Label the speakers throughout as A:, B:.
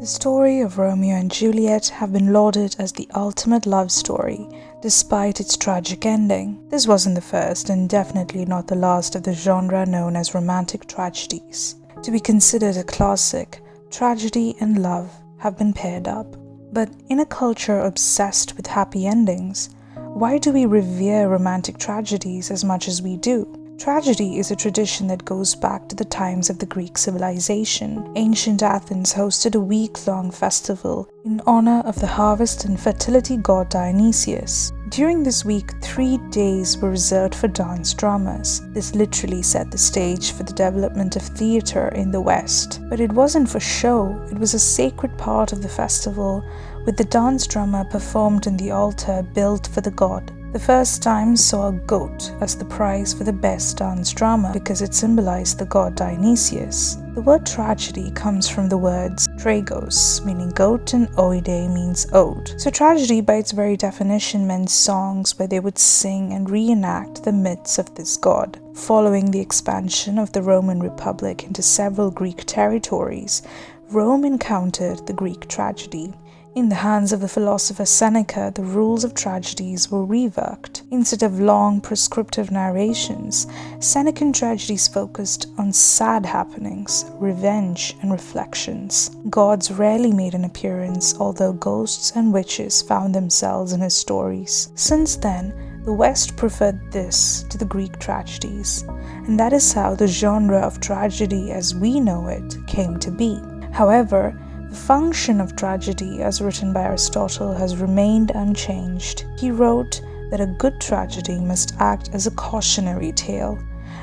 A: The story of Romeo and Juliet have been lauded as the ultimate love story, despite its tragic ending. This wasn't the first and definitely not the last of the genre known as romantic tragedies. To be considered a classic, tragedy and love have been paired up. But in a culture obsessed with happy endings, why do we revere romantic tragedies as much as we do? Tragedy is a tradition that goes back to the times of the Greek civilization. Ancient Athens hosted a week-long festival in honor of the harvest and fertility god Dionysius. During this week, 3 days were reserved for dance dramas. This literally set the stage for the development of theater in the West. But it wasn't for show, it was a sacred part of the festival, with the dance drama performed in the altar built for the god. The first time saw a goat as the prize for the best dance drama because it symbolized the god Dionysius. The word tragedy comes from the words tragos, meaning goat, and oide means ode. So tragedy by its very definition meant songs where they would sing and reenact the myths of this god. Following the expansion of the Roman Republic into several Greek territories, Rome encountered the Greek tragedy. In the hands of the philosopher Seneca, the rules of tragedies were reworked. Instead of long, prescriptive narrations, Senecan tragedies focused on sad happenings, revenge, and reflections. Gods rarely made an appearance, although ghosts and witches found themselves in his stories. Since then, the West preferred this to the Greek tragedies, and that is how the genre of tragedy as we know it came to be. However, the function of tragedy, as written by Aristotle, has remained unchanged. He wrote that a good tragedy must act as a cautionary tale,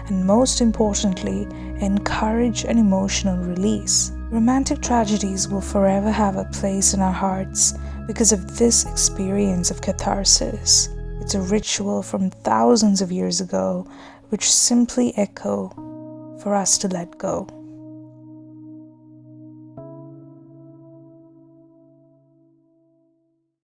A: and most importantly, encourage an emotional release. Romantic tragedies will forever have a place in our hearts because of this experience of catharsis. It's a ritual from thousands of years ago, which simply echo for us to let go.